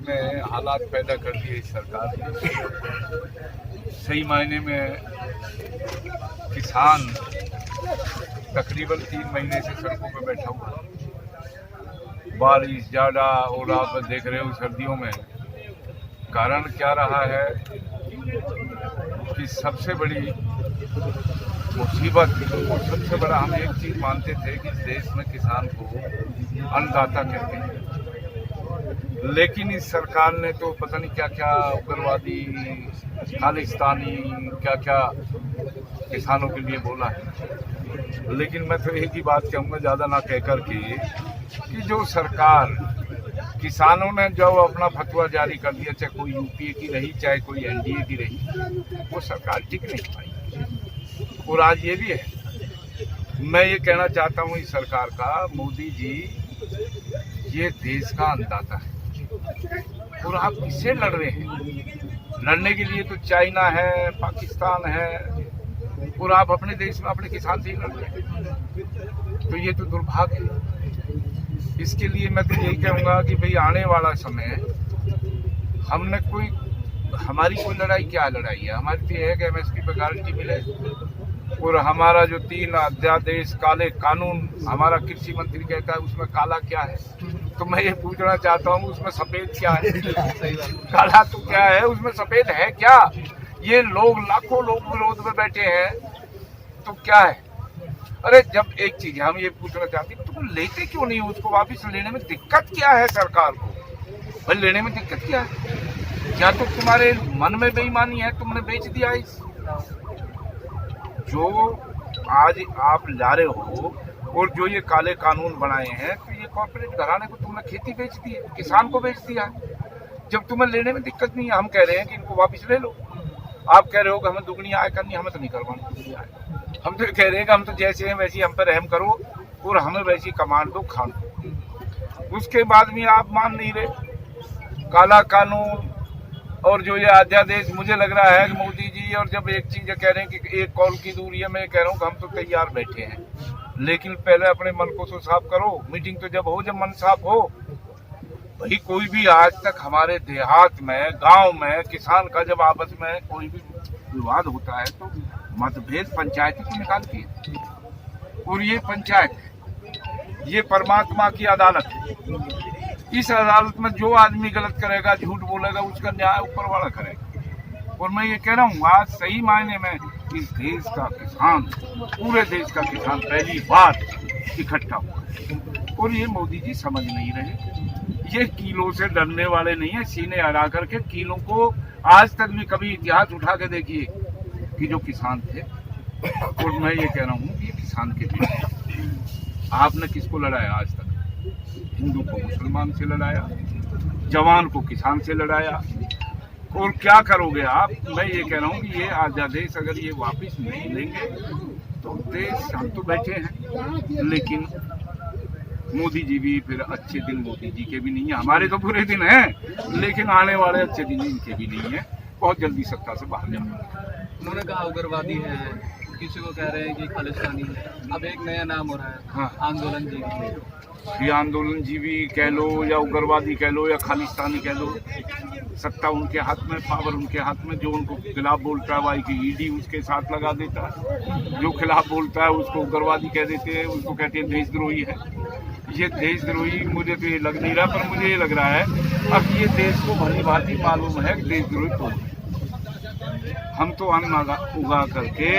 में हालात पैदा कर दिए इस सरकार ने। सही मायने में किसान तकरीबन 3 महीने से सड़कों पर बैठा हुआ है। बारिश ज़्यादा ओला आप देख रहे हो सर्दियों में। कारण क्या रहा है कि सबसे बड़ी मुसीबत और सबसे बड़ा हम एक चीज़ मानते थे कि देश में किसान को अन्नदाता कहते हैं, लेकिन इस सरकार ने तो पता नहीं क्या क्या उग्रवादी खालिस्तानी क्या क्या किसानों के लिए बोला है। लेकिन मैं तो एक ही बात कहूँगा, ज़्यादा ना कह कर के, कि जो सरकार किसानों ने जो अपना फतवा जारी कर दिया, चाहे कोई यूपीए की रही चाहे कोई एनडीए की रही, वो सरकार टिक नहीं पाई। और आज ये भी है, मैं ये कहना चाहता हूँ इस सरकार का, मोदी जी ये देश का अन्नदाता है और आप किससे लड़ रहे हैं? लड़ने के लिए तो चाइना है, पाकिस्तान है, और आप अपने देश में अपने किसान से ही लड़ रहे हैं। तो ये तो दुर्भाग्य है। इसके लिए मैं तो यही कहूँगा कि भाई आने वाला समय हमारी कोई लड़ाई क्या लड़ाई है? हमारी तो ये है कि एमएसपी पे गारंटी मिले और हमारा जो 3 अध्यादेश काले कानून हमारा कृषि मंत्री कहता है उसमें काला क्या है, तो मैं ये पूछना चाहता हूँ उसमें सफेद क्या है? काला तो क्या है, उसमें सफेद है क्या? ये लोग लाखों लोग विरोध में बैठे हैं तो क्या है? अरे जब एक चीज हम ये पूछना चाहते हैं, तुम लेते क्यों नहीं? उसको वापस लेने में दिक्कत क्या है सरकार को? भाई लेने में दिक्कत क्या है? क्या तो तुम्हारे मन में बेईमानी है, तुमने बेच दिया इस जो आज आप ला रहे हो, और जो ये काले कानून बनाए हैं, तो ये कॉर्पोरेट घराने को तुमने खेती बेच दी है, किसान को बेच दिया है। जब तुम्हें लेने में दिक्कत नहीं है, हम कह रहे हैं कि इनको वापस ले लो। आप कह रहे हो कि हमें दुगनी आय करनी, हमें तो नहीं करवानी दुगनी आय। हम तो कह रहे हैं कि हम तो जैसे हैं वैसे हम पर रहम करो और हमें वैसी कमांड दो, खान दो। उसके बाद भी आप मान नहीं रहे। काला कानून और जो ये अध्यादेश, मुझे लग रहा है कि मोदी जी, और जब एक चीज कह रहे हैं कि एक कॉल की दूरी है, मैं कह रहा हूँ कि हम तो तैयार बैठे हैं, लेकिन पहले अपने मन को तो साफ करो। मीटिंग तो जब हो, जब मन साफ हो। भाई कोई भी आज तक हमारे देहात में, गांव में किसान का जब आपस में कोई भी विवाद होता है तो मतभेद पंचायती को निकालती है। और ये पंचायत, ये परमात्मा की अदालत है। इस अदालत में जो आदमी गलत करेगा, झूठ बोलेगा, उसका न्याय ऊपर वाला करेगा। और मैं ये कह रहा हूँ, आज सही मायने में इस देश का किसान, पूरे देश का किसान पहली बार इकट्ठा हुआ है। और ये मोदी जी समझ नहीं रहे। ये कीलों से डरने वाले नहीं है, सीने अड़ा करके कीलों को आज तक भी कभी इतिहास उठा के देखिए कि जो किसान थे। और मैं ये कह रहा हूँ कि ये किसान के लिए आपने किसको लड़ाया आज तक? हिंदू को मुसलमान से लड़ाया, जवान को किसान से लड़ाया, और क्या करोगे आप? मैं ये कह रहा हूँ कि ये अध्यादेश अगर ये वापस नहीं लेंगे तो देश, हम तो बैठे हैं, लेकिन मोदी जी भी फिर अच्छे दिन मोदी जी के भी नहीं है, हमारे तो बुरे दिन हैं, लेकिन आने वाले अच्छे दिन इनके भी नहीं है। बहुत जल्दी सत्ता से बाहर जाएंगे। उन्होंने कहा उग्रवादी है, किसी को कह रहे हैं कि खालिस्तानी है, अब एक नया नाम हो रहा है। हाँ, आंदोलन जीवी। ये आंदोलन जीवी कह लो या उग्रवादी कह लो या खालिस्तानी कह लो, सत्ता उनके हाथ में, पावर उनके हाथ में। जो उनको खिलाफ बोलता है भाई की ईडी उसके साथ लगा देता है, जो खिलाफ बोलता है उसको उग्रवादी कह देते हैं, उसको कहते हैं देशद्रोही है। ये देशद्रोही मुझे तो ये लग नहीं रहा, पर मुझे ये लग रहा है अब ये देश को भली भांति मालूम है कि देशद्रोही कौन है। हम तो अन्न उगा करके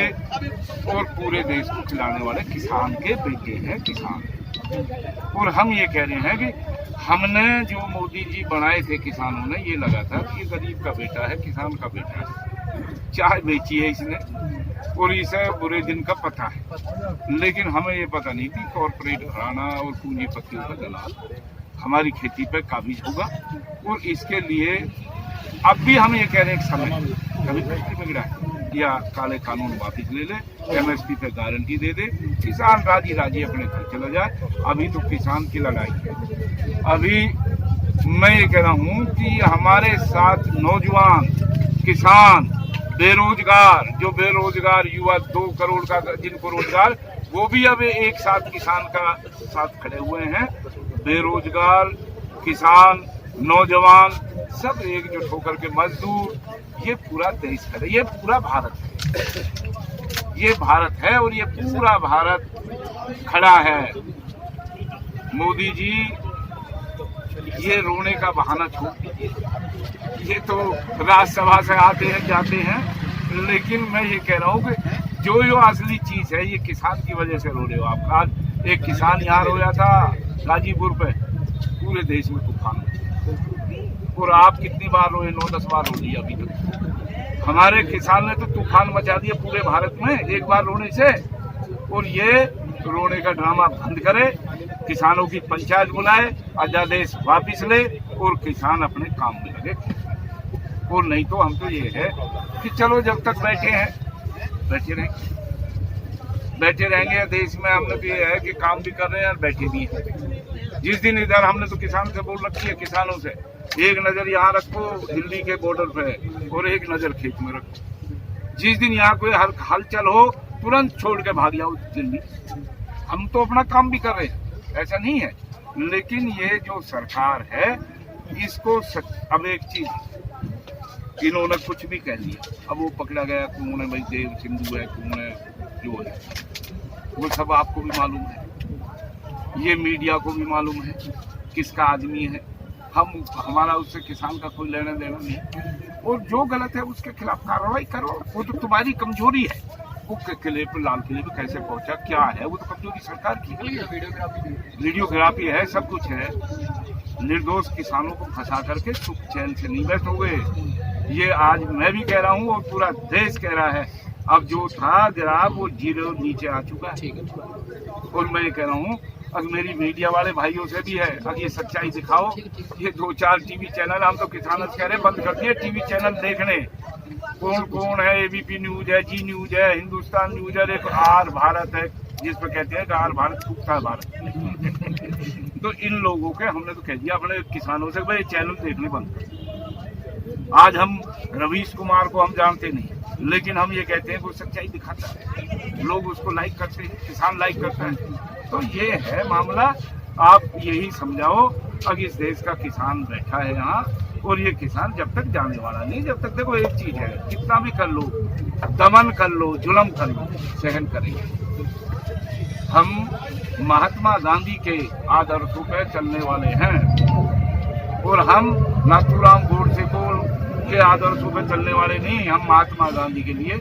और पूरे देश को खिलाने वाले किसान के बेटे हैं, किसान। और हम ये कह रहे हैं कि हमने जो मोदी जी बनाए थे किसानों ने, ये लगा था कि ये गरीब का बेटा है, किसान का बेटा है, चाय बेची है इसने और इसे बुरे दिन का पता है। लेकिन हमें ये पता नहीं थी कॉर्पोरेट घराना और पूंजीपतियों का दलाल हमारी खेती पर काबिज होगा। और इसके लिए अब भी हम ये कह रहे हैं कि समय कभी कुछ बिगड़ा है, या काले कानून वापिस ले ले, एमएसपी पे गारंटी दे दे, किसान राजी राजी अपने घर चला जाए। अभी तो किसान की लड़ाई है। अभी मैं ये कह रहा हूँ कि हमारे साथ नौजवान, किसान, बेरोजगार, जो बेरोजगार युवा 2 करोड़ का जिनको रोजगार, वो भी अब एक साथ किसान का साथ खड़े हुए हैं। बेरोजगार, किसान, नौजवान सब एकजुट होकर के, मजदूर, ये पूरा देश है, ये पूरा भारत है, ये भारत है और ये पूरा भारत खड़ा है। मोदी जी ये रोने का बहाना छोड़ दीजिए। ये तो राज्यसभा से आते हैं जाते हैं, लेकिन मैं ये कह रहा हूँ कि जो असली चीज है, ये किसान की वजह से रो रहे हो आप। आज एक किसान यहाँ रोया था गाजीपुर पे, पूरे देश में तूफान, और आप कितनी बार रोए? 9-10 बार रो लिया अभी तक। हमारे किसान ने तो तूफान मचा दिया पूरे भारत में एक बार रोने से। और ये रोने का ड्रामा बंद करे, किसानों की पंचायत बुलाए, अध्यादेश वापिस ले और किसान अपने काम में लगे। और नहीं तो हम तो ये है कि चलो जब तक बैठे हैं बैठे रहेंगे देश में। हमने तो ये है कि काम भी कर रहे हैं और बैठे भी हैं। जिस दिन इधर हमने तो किसान से बोल रखी है, किसानों से एक नजर यहाँ रखो दिल्ली के बॉर्डर पे और एक नजर खेत में रखो। जिस दिन यहाँ कोई हलचल हो तुरंत छोड़ के भाग जाओ दिल्ली। हम तो अपना काम भी कर रहे हैं, ऐसा नहीं है, लेकिन ये जो सरकार है इसको अब एक चीज, इन्होंने कुछ भी कह दिया, अब वो पकड़ा गया कौन है भाई, देव सिंधु है, कौन है जो है, वो सब आपको भी मालूम है, ये मीडिया को भी मालूम है किसका आदमी है। हमारा उससे किसान का कोई लेना देना नहीं। और जो गलत है उसके खिलाफ कार्रवाई करो, वो तो तुम्हारी कमजोरी है। वो किले पर, लाल किले पर कैसे पहुंचा, क्या है, वो तो कमजोरी सरकार की। वीडियोग्राफी है, सब कुछ है। निर्दोष किसानों को फंसा करके सुख चैन से नहीं बैठोगे। ये आज मैं भी कह रहा हूँ और पूरा देश कह रहा है, अब जो था जनाब वो जीरो नीचे आ चुका है। और मैं ये कह रहा हूँ, अब मेरी मीडिया वाले भाइयों से भी है, अब ये सच्चाई दिखाओ। ये 2-4 टीवी चैनल, हम तो किसान कह रहे बंद कर दिए टीवी चैनल देखने। कौन कौन है? एबीपी न्यूज है, जी न्यूज है, हिंदुस्तान न्यूज है, एक आर भारत है जिस पर कहते हैं कि आर भारत टूटता है भारत। तो इन लोगों के हमने तो कह दिया अपने किसानों से, भाई चैनल देखने बंद कर। आज हम रवीश कुमार को हम जानते नहीं, लेकिन हम ये कहते हैं कि वो सच्चाई दिखाता है, लोग उसको लाइक करते हैं, किसान लाइक करता है। तो ये है मामला, आप यही समझाओ। अब इस देश का किसान बैठा है यहाँ, और ये किसान जब तक जाने वाला नहीं, जब तक देखो एक चीज है, कितना भी कर लो, दमन कर लो, जुल्म कर लो, सहन करेंगे। हम महात्मा गांधी के आदर्शों पर चलने वाले हैं, और हम नाथूराम गोडसे के आदर्शों पर चलने वाले नहीं। हम महात्मा गांधी के लिए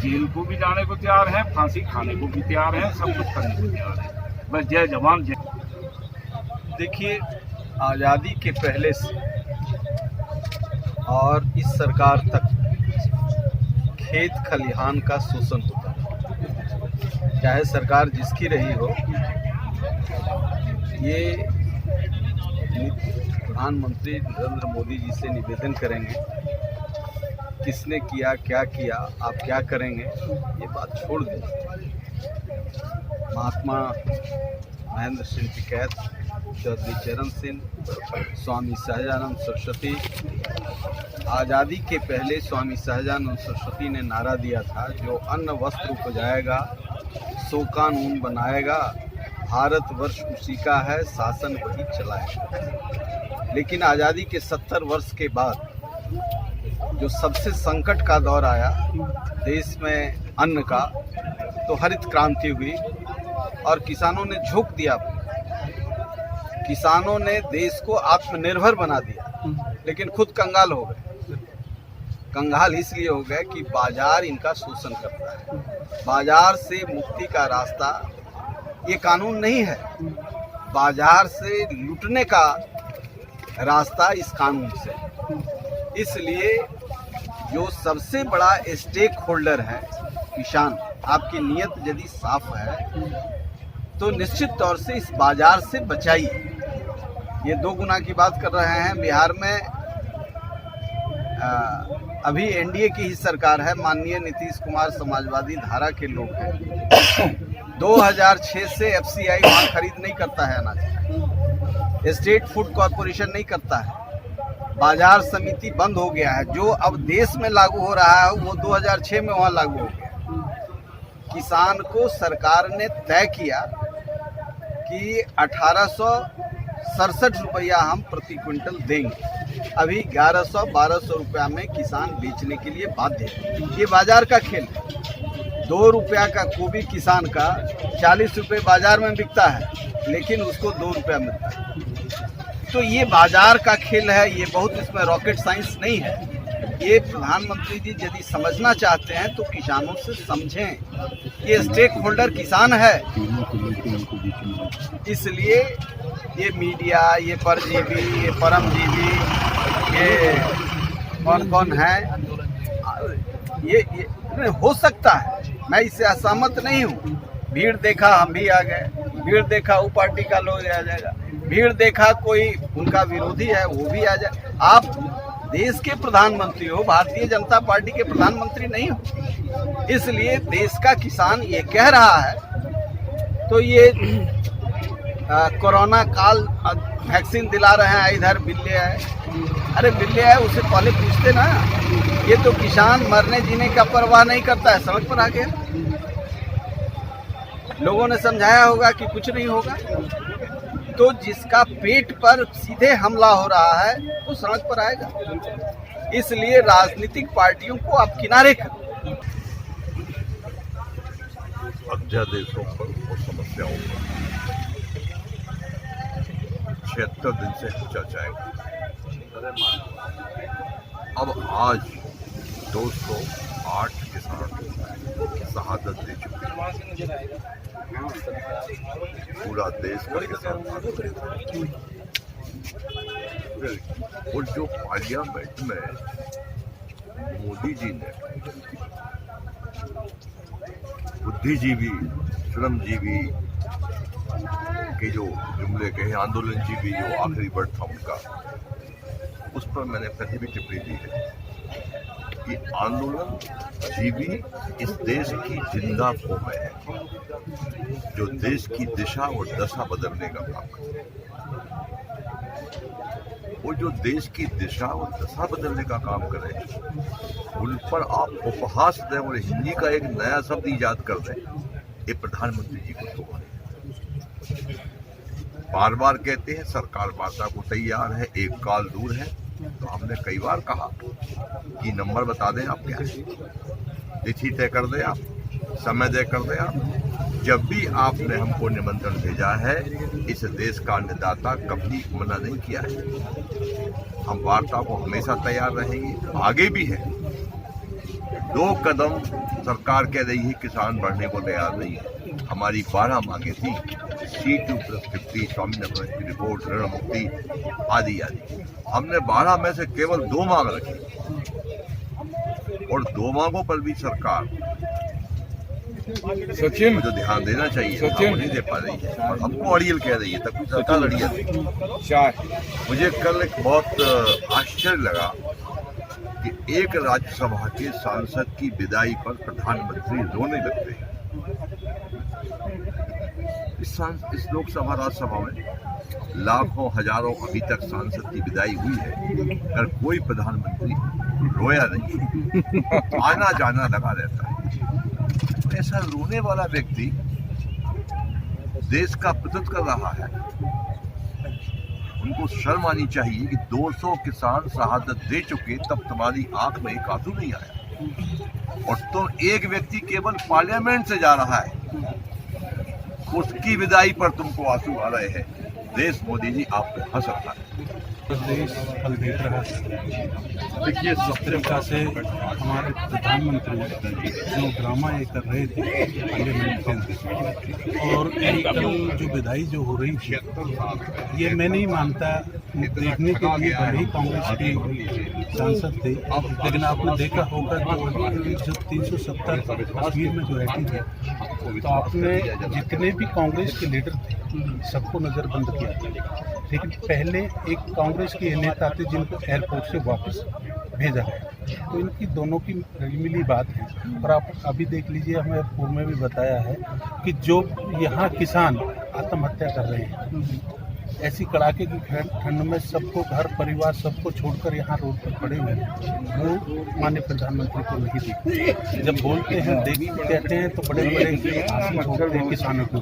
जेल को भी जाने को तैयार हैं, फांसी खाने को भी तैयार हैं, सब कुछ करने को तैयार हैं। बस जय जवान जय। देखिए, आज़ादी के पहले से और इस सरकार तक खेत खलिहान का शोषण होता है, चाहे सरकार जिसकी रही हो। ये प्रधानमंत्री नरेंद्र मोदी जी से निवेदन करेंगे, किसने किया, क्या किया, आप क्या करेंगे, ये बात छोड़ दीजिए। महात्मा महेंद्र सिंह टिकैत, चौधरी चरण सिंह, स्वामी सहजानंद सरस्वती, आज़ादी के पहले स्वामी सहजानंद सरस्वती ने नारा दिया था, जो अन्न वस्त्र उपजाएगा सो कानून बनाएगा, भारतवर्ष उसी का है, शासन वही चलाएगा। लेकिन आज़ादी के 70 वर्ष के बाद जो सबसे संकट का दौर आया देश में अन्न का, तो हरित क्रांति हुई और किसानों ने झोंक दिया। किसानों ने देश को आत्मनिर्भर बना दिया, लेकिन खुद कंगाल हो गए। कंगाल इसलिए हो गए कि बाजार इनका शोषण करता है। बाजार से मुक्ति का रास्ता ये कानून नहीं है, बाजार से लूटने का रास्ता इस कानून से। इसलिए जो सबसे बड़ा स्टेक होल्डर है किसान, आपकी नीयत यदि साफ है तो निश्चित तौर से इस बाजार से बचाइए। ये 2 गुना की बात कर रहे हैं। बिहार में अभी एनडीए की ही सरकार है, माननीय नीतीश कुमार समाजवादी धारा के लोग हैं। 2006 से एफसीआई वहाँ खरीद नहीं करता है अनाज, स्टेट फूड कॉरपोरेशन नहीं करता है, बाजार समिति बंद हो गया है। जो अब देश में लागू हो रहा है वो 2006 में वहाँ लागू हो गया। किसान को सरकार ने तय किया कि 1800 67 रुपया हम प्रति क्विंटल देंगे। अभी 1100-1200 रुपया में किसान बेचने के लिए बाध्य है। ये बाजार का खेल है। 2 रुपया का गोभी किसान का 40 रुपये बाजार में बिकता है, लेकिन उसको 2 रुपया मिलता है। तो ये बाजार का खेल है, ये बहुत इसमें रॉकेट साइंस नहीं है। ये प्रधानमंत्री जी यदि समझना चाहते हैं तो किसानों से समझें। ये स्टेक होल्डर किसान है, इसलिए ये मीडिया, ये परजीवी, ये परमजीवी, ये कौन है, ये हो सकता है। मैं इससे असहमत नहीं हूँ। भीड़ देखा हम भी आ गए, भीड़ देखा वो पार्टी का लोग आ जाएगा, भीड़ देखा कोई उनका विरोधी है वो भी आ जाए। आप देश के प्रधानमंत्री हो, भारतीय जनता पार्टी के प्रधानमंत्री नहीं हो। इसलिए देश का किसान ये कह रहा है तो ये कोरोना काल वैक्सीन दिला रहे हैं, इधर बिल्ले है। अरे बिल्ले है उसे पहले पूछते ना। ये तो किसान मरने जीने का परवाह नहीं करता है। समझ पर आ गया? लोगों ने समझाया होगा कि कुछ नहीं होगा। तो जिसका पेट पर सीधे हमला हो रहा है वो सड़क पर आएगा। इसलिए राजनीतिक पार्टियों को आप किनारे करें। अध्यादेशों पर और समस्याओं पर 76 दिन से हम चर्चाएं। अब आज 208 किसान शहादत दे चुके हैं। पूरा देश का किसान और जो पार्लियामेंट में मोदी जी ने बुद्धिजीवी, श्रमजीवी के जो जुमले कहे, आंदोलनजीवी जो आखिरी वर्ड था उनका, उस पर मैंने पहले भी टिप्पणी दी है कि आंदोलन जीवी इस देश की जिंदा फॉर्म है, जो देश की दिशा और दशा बदलने का काम करते हैं। वो जो देश की दिशा और दशा बदलने का काम करें, उन पर आप उपहास दें और हिंदी का एक नया शब्द ईजाद कर दें, ये प्रधानमंत्री जी को शोभा है। बार बार कहते हैं सरकार वार्ता को तैयार है, एक काल दूर है। तो हमने कई बार कहा कि नंबर बता दें आप, क्या तिथि तय कर दें आप, समय तय कर दें आप। जब भी आपने हमको निमंत्रण भेजा है, इस देश का अन्नदाता कभी मना नहीं किया है। हम वार्ता को हमेशा तैयार रहेंगे, आगे भी है। 2 कदम सरकार कह रही है किसान बढ़ने को तैयार नहीं है। हमारी 12 मांगे थी, C2+50, स्वामीनाथन की रिपोर्ट, ऋण मुक्ति आदि आदि। हमने 12 में से केवल 2 मांग रखी और 2 मांगों पर भी सरकार सचिन जो ध्यान देना चाहिए वो नहीं दे पा रही है और हमको अड़ियल कह रही है। तब सरकार अड़ियल। मुझे कल एक बहुत आश्चर्य लगा कि एक राज्यसभा के सांसद की विदाई पर प्रधानमंत्री रोने लगते हैं। इस लोकसभा राज्यसभा में लाखों हजारों अभी तक सांसद की विदाई हुई है, अगर कोई प्रधानमंत्री रोया नहीं, आना जाना लगा रहता है। ऐसा रोने वाला व्यक्ति देश का प्रतिनिधित्व कर रहा है। उनको शर्म आनी चाहिए कि 200 किसान शहादत दे चुके, तब तुम्हारी आंख में एक आंसू नहीं आया और तुम एक व्यक्ति केवल पार्लियामेंट से जा रहा है, उसकी विदाई पर तुमको आंसू आ रहे हैं। देश मोदी जी आप पे हंस रहा है। देश फल देख रहा है। देखिए जिस तरीका से हमारे प्रधानमंत्री जो ड्रामा ये कर रहे थे पार्लियामेंट के अंदर, और कल जो विदाई जो हो रही थी, ये मैं नहीं मानता देखने के लिए भले ही कांग्रेस के सांसद थे, लेकिन आपने देखा होगा जो 370 कश्मीर में जो रहती थी, तो आपने जितने भी कांग्रेस के लीडर थे सबको नज़रबंद किया था। लेकिन पहले एक कांग्रेस के नेता थे जिनको एयरपोर्ट से वापस भेजा गया। तो इनकी दोनों की मिली बात है। और आप अभी देख लीजिए, हमें पूर्व में भी बताया है कि जो यहाँ किसान आत्महत्या कर रहे हैं, ऐसी कड़ाके की ठंड में सबको, घर परिवार सबको छोड़कर यहाँ रोड पर खड़े हुए हैं, वो माननीय प्रधानमंत्री को नहीं दिखते। जब बोलते हैं कहते हैं तो बड़े बड़े आंसू छोड़ते हैं किसानों को,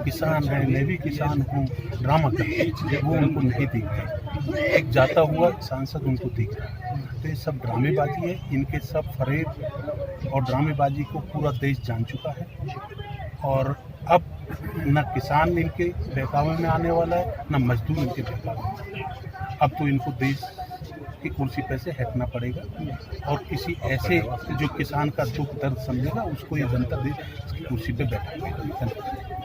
किसान है, मैं भी किसान हूँ, ड्रामा करते हैं, वो उनको नहीं दिखते। एक जाता हुआ सांसद उनको दिख रहा है। तो ये सब ड्रामेबाजी है, इनके सब फरेब और ड्रामेबाजी को पूरा देश जान चुका है। और अब न किसान इनके बहकावे में आने वाला है, न मजदूर इनके बहकावे में। अब तो इनको देश की कुर्सी पे से हटना पड़ेगा और किसी ऐसे जो किसान का दुख दर्द समझेगा उसको ये जनता देश की कुर्सी पे बैठाएगा।